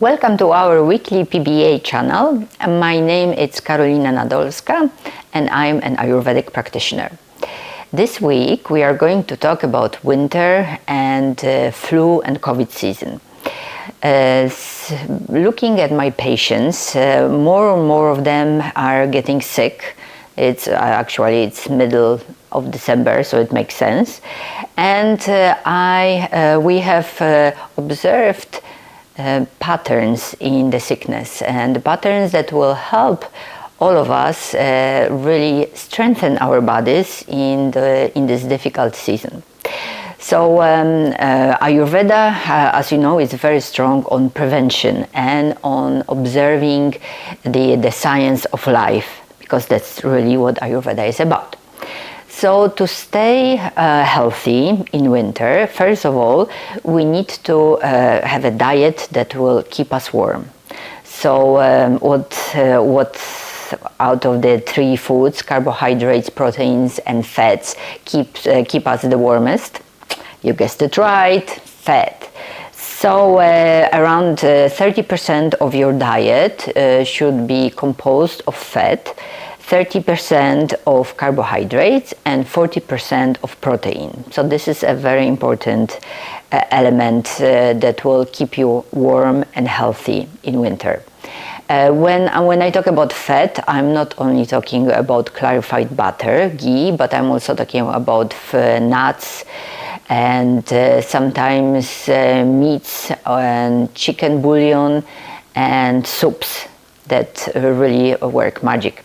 Welcome to our weekly PBA channel. My name is Karolina Nadolska and I'm an Ayurvedic practitioner. This week we are going to talk about winter and flu and COVID season. Looking at my patients, more and more of them are getting sick. It's middle of December, so it makes sense. And we have observed patterns in the sickness, and the patterns that will help all of us really strengthen our bodies in this difficult season. So Ayurveda, as you know, is very strong on prevention and on observing the science of life, because that's really what Ayurveda is about. So to stay healthy in winter, first of all, we need to have a diet that will keep us warm. So what out of the three foods, carbohydrates, proteins and fats, keep us the warmest? You guessed it right, fat. So around 30% of your diet should be composed of fat, 30% of carbohydrates and 40% of protein. So this is a very important element that will keep you warm and healthy in winter. When I talk about fat, I'm not only talking about clarified butter, ghee, but I'm also talking about nuts and sometimes meats and chicken bouillon and soups that really work magic.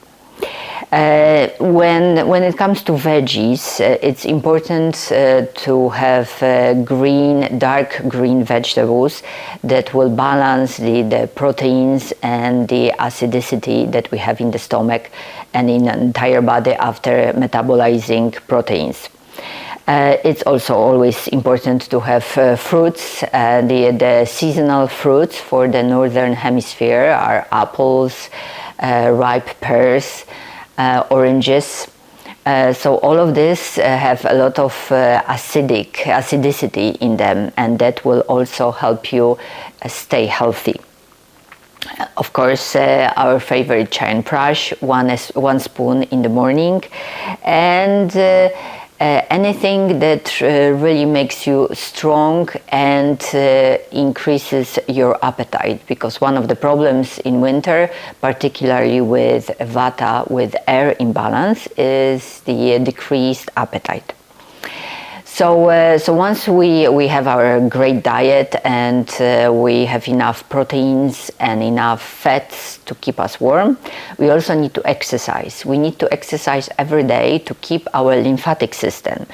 When it comes to veggies, it's important to have dark green vegetables that will balance the proteins and the acidity that we have in the stomach and in the entire body after metabolizing proteins. It's also always important to have fruits. The seasonal fruits for the northern hemisphere are apples, ripe pears, oranges. So all of this have a lot of acidity in them, and that will also help you stay healthy. Of course, our favorite Chyawanprash, one spoon in the morning, and anything that really makes you strong and increases your appetite, because one of the problems in winter, particularly with Vata, with air imbalance, is the decreased appetite. So once we have our great diet and we have enough proteins and enough fats to keep us warm, we also need to exercise. We need to exercise every day to keep our lymphatic system.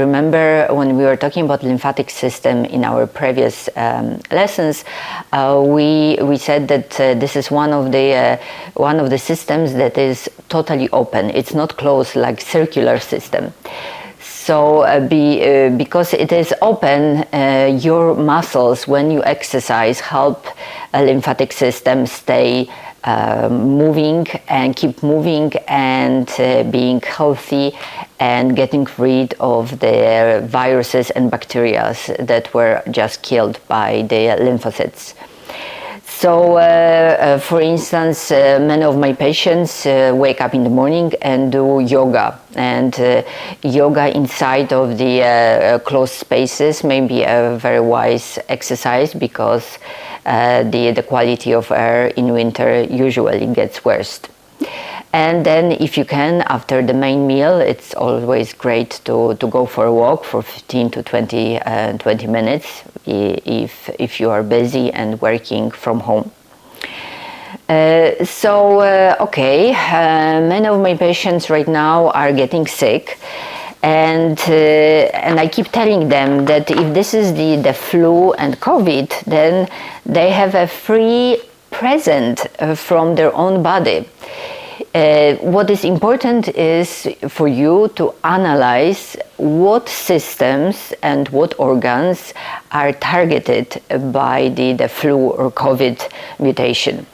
Remember when we were talking about lymphatic system in our previous lessons, we said that this is one of the systems that is totally open. It's not closed like circular system. So because it is open, your muscles, when you exercise, help a lymphatic system stay moving and keep moving and being healthy and getting rid of the viruses and bacteria that were just killed by the lymphocytes. So, for instance, many of my patients wake up in the morning and do yoga. And yoga inside of the closed spaces may be a very wise exercise, because the quality of air in winter usually gets worse. And then if you can, after the main meal, it's always great to go for a walk for 15 to 20 minutes if you are busy and working from home. Many of my patients right now are getting sick, and I keep telling them that if this is the flu and COVID, then they have a free present from their own body. What is important is for you to analyze what systems and what organs are targeted by the flu or COVID mutation.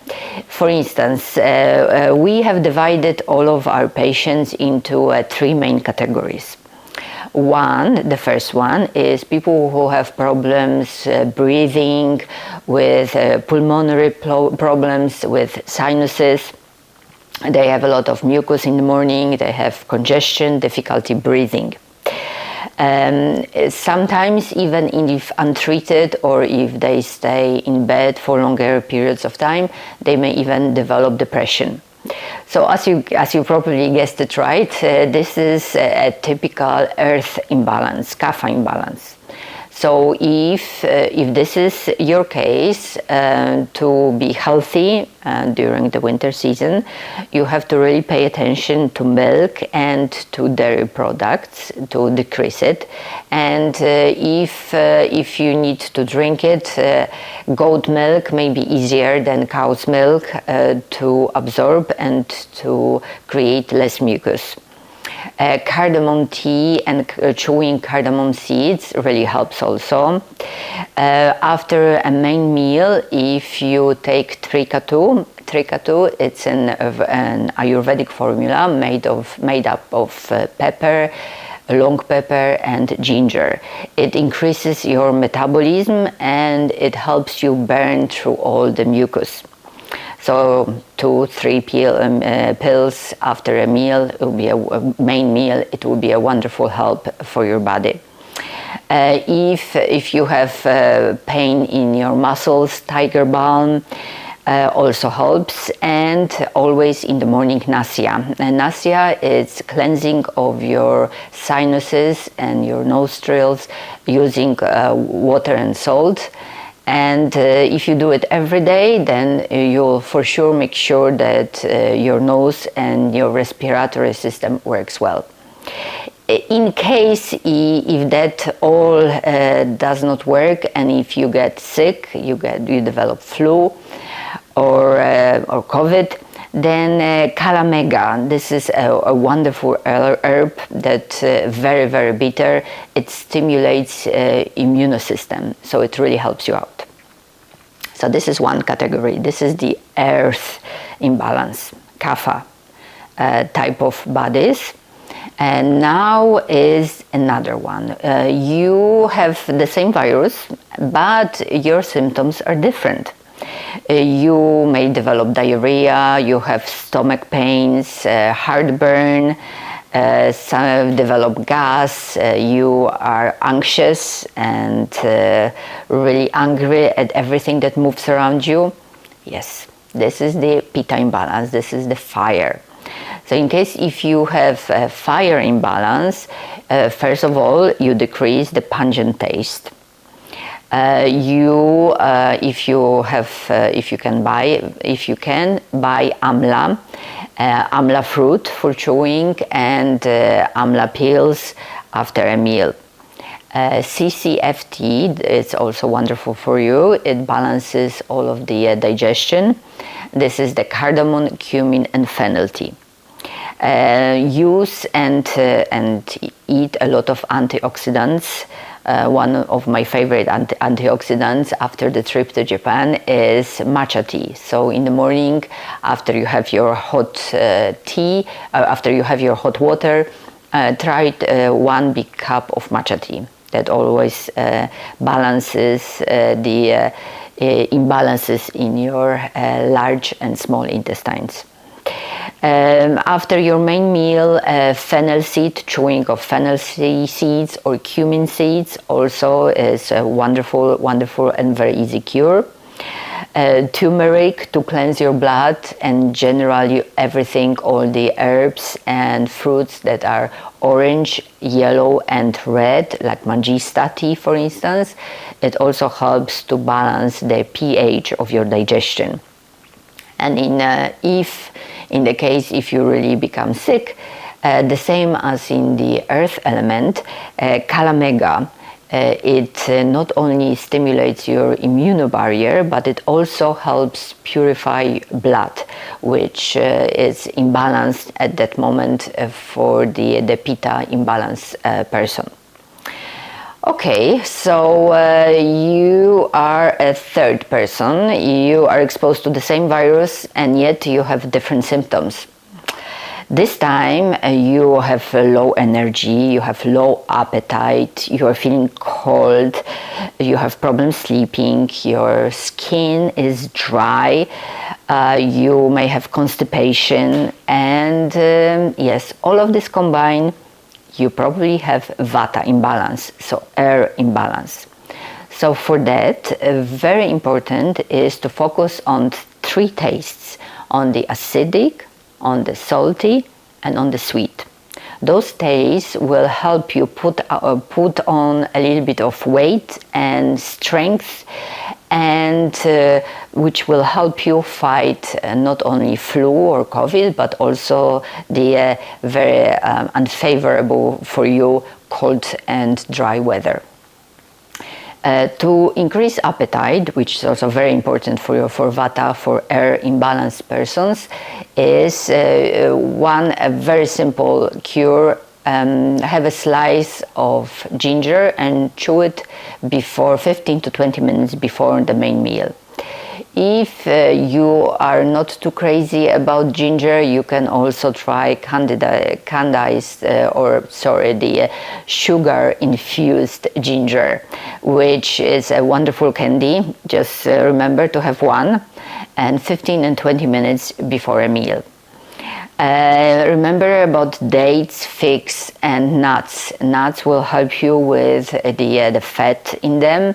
For instance, we have divided all of our patients into three main categories. The first one is people who have problems breathing, with pulmonary problems, with sinuses. They have a lot of mucus in the morning, they have congestion, difficulty breathing. Sometimes even if untreated, or if they stay in bed for longer periods of time, they may even develop depression. So as you probably guessed it right, this is a typical earth imbalance, Kapha imbalance. So if this is your case, to be healthy during the winter season, you have to really pay attention to milk and to dairy products to decrease it. And if you need to drink it, goat milk may be easier than cow's milk to absorb and to create less mucus. Cardamom tea and chewing cardamom seeds really helps also. After a main meal, if you take trikatu, it's an Ayurvedic formula made up of pepper, long pepper and ginger. It increases your metabolism and it helps you burn through all the mucus. So 2-3 pills after a meal, it will be a main meal. It will be a wonderful help for your body. If you have pain in your muscles, tiger balm also helps. And always in the morning, nasya. And nasya is cleansing of your sinuses and your nostrils using water and salt. And if you do it every day, then you'll for sure make sure that your nose and your respiratory system works well. In case if that all does not work, and if you get sick, you develop flu or COVID, then Kalamega, this is a wonderful herb that very, very bitter. It stimulates immune system, so it really helps you out. So this is one category. This is the earth imbalance, Kapha type of bodies. And now is another one. You have the same virus, but your symptoms are different. You may develop diarrhea, you have stomach pains, heartburn, some develop gas, you are anxious and really angry at everything that moves around you. Yes, this is the Pitta imbalance, this is the fire. So in case if you have a fire imbalance, first of all, you decrease the pungent taste. If you can buy amla fruit for chewing and amla pills after a meal. CCFT, it's also wonderful for you. It balances all of the digestion. This is the cardamom, cumin and fennel tea. Use and eat a lot of antioxidants. One of my favorite antioxidants after the trip to Japan is matcha tea. So in the morning, after you have your hot tea, after you have your hot water, try 1 big cup of matcha tea. That always balances the imbalances in your large and small intestines. After your main meal, fennel seed, chewing of fennel seeds or cumin seeds also is a wonderful and very easy cure. Turmeric to cleanse your blood, and generally everything, all the herbs and fruits that are orange, yellow and red, like mangista tea for instance. It also helps to balance the pH of your digestion. And in the case if you really become sick, the same as in the earth element, Kalamega, it not only stimulates your immune barrier, but it also helps purify blood, which is imbalanced at that moment for the Pitta imbalance person. Okay, so you are a third person, you are exposed to the same virus and yet you have different symptoms. This time you have low energy, you have low appetite, you are feeling cold, you have problems sleeping, your skin is dry, you may have constipation, and yes, all of this combined, you probably have Vata imbalance, so air imbalance. So for that, very important is to focus on 3 tastes, on the acidic, on the salty, and on the sweet. Those tastes will help you put on a little bit of weight and strength, and which will help you fight not only flu or COVID, but also the very unfavorable for you cold and dry weather. To increase appetite, which is also very important for Vata, for air imbalanced persons, is one very simple cure. Have a slice of ginger and chew it before 15 to 20 minutes before the main meal. If you are not too crazy about ginger, you can also try the sugar-infused ginger, which is a wonderful candy. Just remember to have one, and 15 and 20 minutes before a meal. Remember about dates, figs, and nuts. Nuts will help you with the fat in them,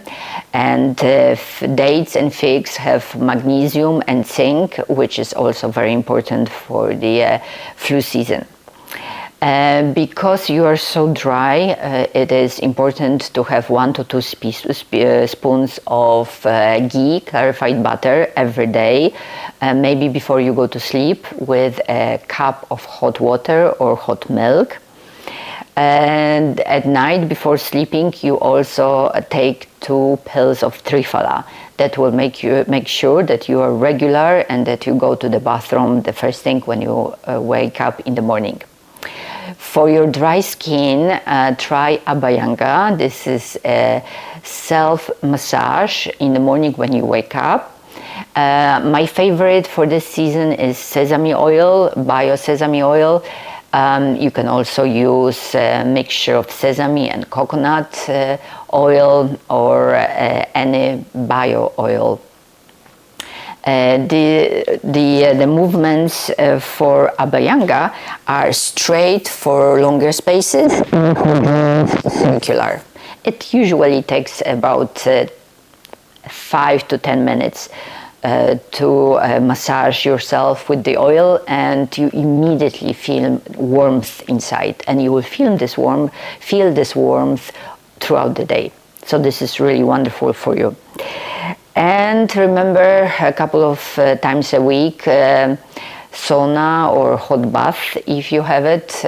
and dates and figs have magnesium and zinc, which is also very important for the flu season. Because you are so dry, it is important to have 1 to 2 spoons of ghee, clarified butter, every day, maybe before you go to sleep, with a cup of hot water or hot milk. And at night before sleeping, you also take 2 pills of Triphala. That will make sure that you are regular and that you go to the bathroom the first thing when you wake up in the morning. For your dry skin, try Abhyanga. This is a self-massage in the morning when you wake up. My favorite for this season is sesame oil, bio sesame oil. You can also use a mixture of sesame and coconut oil, or any bio oil. The movements for Abhyanga are straight for longer spaces and circular. It usually takes about 5 to 10 minutes to massage yourself with the oil, and you immediately feel warmth inside, and you will feel this warmth throughout the day. So this is really wonderful for you. And remember, a couple of times a week, sauna or hot bath if you have it.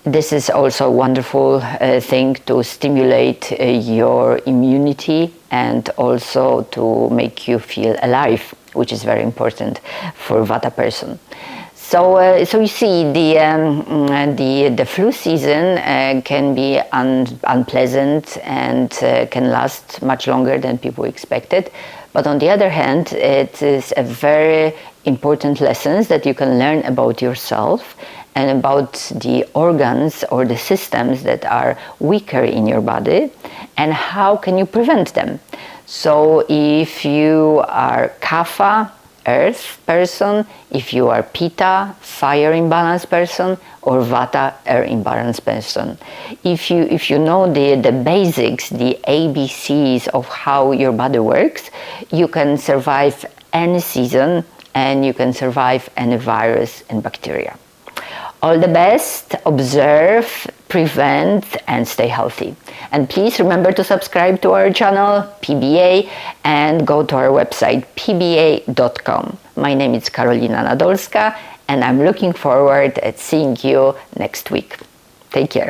This is also a wonderful thing to stimulate your immunity and also to make you feel alive, which is very important for Vata person. So you see, the flu season can be unpleasant and can last much longer than people expected. But on the other hand, it is a very important lessons that you can learn about yourself and about the organs or the systems that are weaker in your body, and how can you prevent them. So if you are Kapha, earth person, if you are Pitta, fire imbalance person, or Vata, air imbalance person. If you know the basics, the ABCs of how your body works, you can survive any season and you can survive any virus and bacteria. All the best, observe, prevent, and stay healthy. And please remember to subscribe to our channel, PBA, and go to our website, pba.com. My name is Karolina Nadolska, and I'm looking forward to seeing you next week. Take care.